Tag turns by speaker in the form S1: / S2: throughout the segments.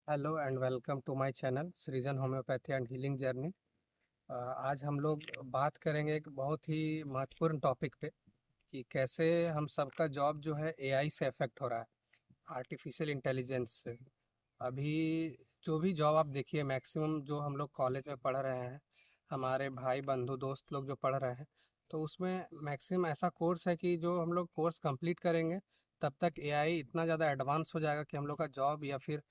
S1: Hello and welcome to my channel Srijan homeopathy and healing journey. आज हम लोग बात करेंगे एक बहुत ही महत्वपूर्ण टॉपिक पे कि कैसे हम सबका जॉब जो है एआई से अफेक्ट हो रहा है, आर्टिफिशियल इंटेलिजेंस से। अभी जो भी जॉब आप देखिए, मैक्सिमम जो हम लोग कॉलेज में पढ़ रहे हैं, हमारे भाई बंधु दोस्त लोग जो पढ़ रहे हैं, तो उसमें मैक्सिमम ऐसा कोर्स है कि जो हम लोग कोर्स कंप्लीट करेंगे तब तक एआई इतना ज़्यादा एडवांस हो जाएगा कि हम लोग का जॉब या फिर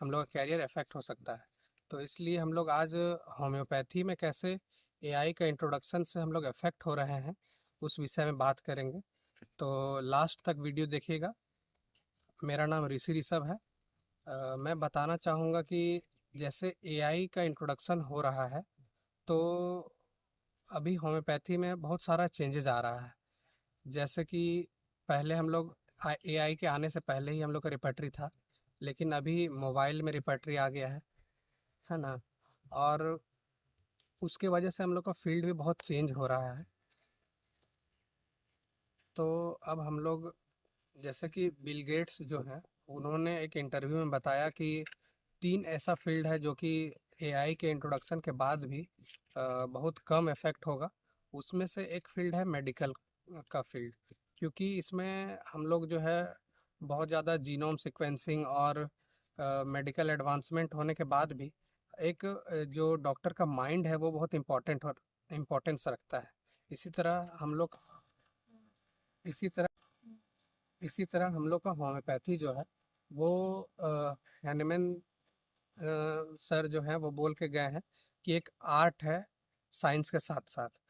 S1: हम लोग का कैरियर इफेक्ट हो सकता है। तो इसलिए हम लोग आज होम्योपैथी में कैसे एआई का इंट्रोडक्शन से हम लोग इफेक्ट हो रहे हैं उस विषय में बात करेंगे। तो लास्ट तक वीडियो देखिएगा। मेरा नाम ऋषि ऋषभ है। मैं बताना चाहूँगा कि जैसे एआई का इंट्रोडक्शन हो रहा है, तो अभी होम्योपैथी में बहुत सारा चेंजेस आ रहा है। जैसे कि पहले हम लोग एआई के आने से पहले ही हम लोग का रिपर्टरी था, लेकिन अभी मोबाइल में रिपर्टरी आ गया है ना। और उसके वजह से हम लोग का फील्ड भी बहुत चेंज हो रहा है। तो अब हम लोग, जैसे कि बिल गेट्स जो हैं, उन्होंने एक इंटरव्यू में बताया कि तीन ऐसा फील्ड है जो कि एआई के इंट्रोडक्शन के बाद भी बहुत कम इफेक्ट होगा। उसमें से एक फील्ड है मेडिकल का फील्ड, क्योंकि इसमें हम लोग जो है बहुत ज़्यादा जीनोम सीक्वेंसिंग और मेडिकल एडवांसमेंट होने के बाद भी एक जो डॉक्टर का माइंड है वो बहुत इम्पोर्टेंस रखता है। इसी तरह हम लोग इसी तरह इसी तरह हम लोग का होम्योपैथी जो है वो हैनमैन सर जो हैं वो बोल के गए हैं कि एक आर्ट है साइंस के साथ साथ।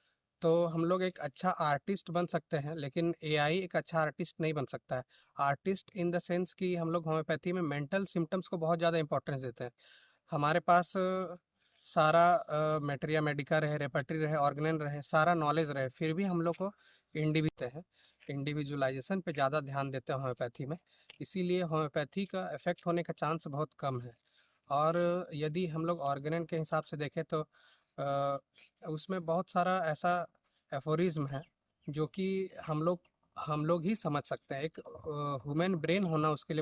S1: तो हम लोग एक अच्छा आर्टिस्ट बन सकते हैं, लेकिन एआई एक अच्छा आर्टिस्ट नहीं बन सकता है। आर्टिस्ट इन द सेंस कि हम लोग होम्योपैथी में मेंटल सिम्टम्स को बहुत ज़्यादा इंपॉर्टेंस देते हैं। हमारे पास सारा मेटेरिया मेडिका रहे, रेपर्टरी रहे, ऑर्गेनल रहे, सारा नॉलेज रहे, फिर भी हम लोग को इंडिविजुअलाइजेशन पे ज़्यादा ध्यान देते हैं होम्योपैथी में। इसीलिए होम्योपैथी का इफेक्ट होने का चांस बहुत कम है। और यदि हम लोग ऑर्गेनल के हिसाब से देखें तो उसमें बहुत सारा ऐसा एफोरिज्म है जो कि हम लोग ही समझ सकते हैं। एक ह्यूमन ब्रेन होना उसके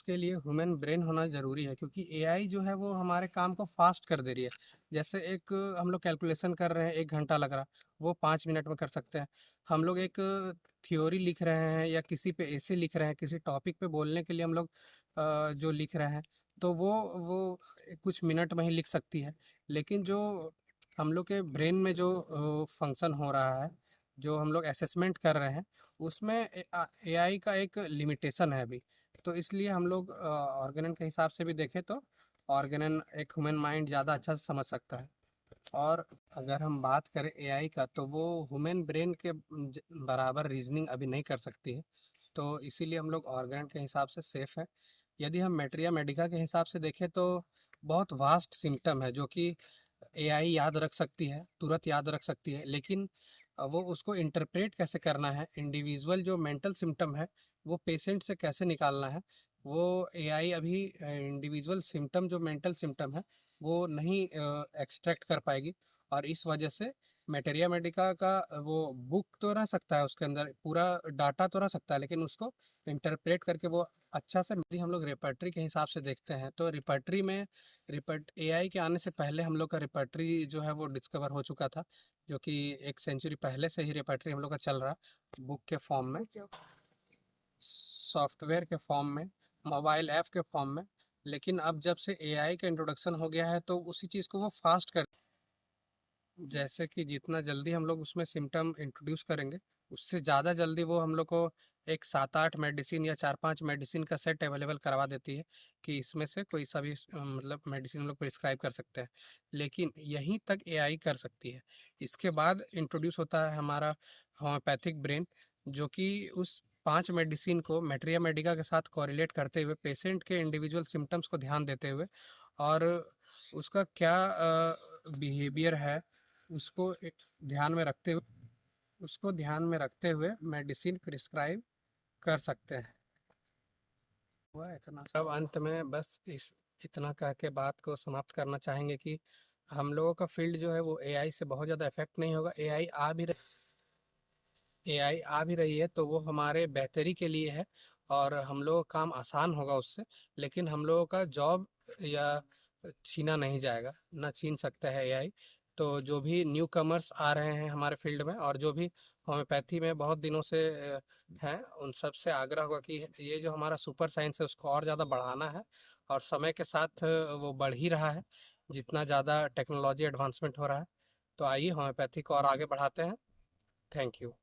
S1: लिए ह्यूमन ब्रेन होना ज़रूरी है, क्योंकि एआई जो है वो हमारे काम को फास्ट कर दे रही है। जैसे एक हम लोग कैलकुलेशन कर रहे हैं, 1 घंटा लग रहा, वो 5 मिनट में कर सकते हैं। हम लोग एक थ्योरी लिख रहे हैं या किसी पे ऐसे लिख रहे हैं, किसी टॉपिक पे बोलने के लिए हम लोग जो लिख रहे हैं, तो वो कुछ मिनट में ही लिख सकती है। लेकिन जो हम लोग के ब्रेन में जो फंक्शन हो रहा है, जो हम लोग असेसमेंट कर रहे हैं, उसमें एआई का एक लिमिटेशन है अभी। तो इसलिए हम लोग ऑर्गेनन के हिसाब से भी देखें तो ऑर्गेनन एक ह्यूमन माइंड ज़्यादा अच्छा से समझ सकता है। और अगर हम बात करें एआई का, तो वो ह्यूमन ब्रेन के बराबर रीजनिंग अभी नहीं कर सकती है। तो इसीलिए हम लोग ऑर्गेनन के हिसाब से सेफ है। यदि हम मेट्रिया मेडिका के हिसाब से देखें तो बहुत वास्ट सिम्टम है जो कि एआई याद रख सकती है, तुरंत याद रख सकती है, लेकिन वो उसको इंटरप्रेट कैसे करना है, इंडिविजुअल जो मेंटल सिम्टम है वो पेशेंट से कैसे निकालना है, वो एआई अभी इंडिविजुअल सिम्टम जो मेंटल सिम्टम है वो नहीं एक्सट्रैक्ट कर पाएगी। और इस वजह से मेटेरिया मेडिका का वो बुक तो रह सकता है, उसके अंदर पूरा डाटा तो रह सकता है, लेकिन उसको इंटरप्रेट करके वो अच्छा से, यदि हम लोग रिपर्टरी के हिसाब से देखते हैं तो रिपर्टरी में रिपर्ट एआई के आने से पहले हम लोग का रिपर्टरी जो है वो डिस्कवर हो चुका था, जो कि 1 सेंचुरी पहले से ही रिपर्टरी हम लोग का चल रहा, बुक के फॉर्म में, सॉफ्टवेयर के फॉर्म में, मोबाइल ऐप के फॉर्म में। लेकिन अब जब से एआई का इंट्रोडक्शन हो गया है तो उसी चीज़ को वो फास्ट कर, जैसे कि जितना जल्दी हम लोग उसमें सिम्टम इंट्रोड्यूस करेंगे, उससे ज़्यादा जल्दी वो हम लोग को एक 7-8 मेडिसिन या 4-5 मेडिसिन का सेट अवेलेबल करवा देती है कि इसमें से कोई सा भी मतलब मेडिसिन हम लोग प्रिस्क्राइब कर सकते हैं। लेकिन यहीं तक एआई कर सकती है। इसके बाद इंट्रोड्यूस होता है हमारा होम्योपैथिक ब्रेन, जो कि उस 5 मेडिसिन को मेट्रिया मेडिका के साथ कोरिलेट करते हुए, पेशेंट के इंडिविजुअल सिम्टम्स को ध्यान देते हुए और उसका क्या बिहेवियर है, उसको ध्यान में रखते हुए उसको ध्यान में रखते हुए मेडिसिन प्रिस्क्राइब कर सकते हैं। हुआ इतना सब। अंत में बस इस इतना कह के बात को समाप्त करना चाहेंगे कि हम लोगों का फील्ड जो है वो एआई से बहुत ज़्यादा इफेक्ट नहीं होगा। एआई आ भी रही है तो वो हमारे बेहतरी के लिए है। और हम लोगों का काम आसान होगा उससे। लेकिन हम लोगों का जॉब या छीना नहीं जाएगा, ना छीन सकता है एआई। तो जो भी न्यू कमर्स आ रहे हैं हमारे फील्ड में, और जो भी होम्योपैथी में बहुत दिनों से हैं, उन सब से आग्रह होगा कि ये जो हमारा सुपर साइंस है उसको और ज़्यादा बढ़ाना है। और समय के साथ वो बढ़ ही रहा है, जितना ज़्यादा टेक्नोलॉजी एडवांसमेंट हो रहा है। तो आइए होम्योपैथी को और आगे बढ़ाते हैं। Thank you.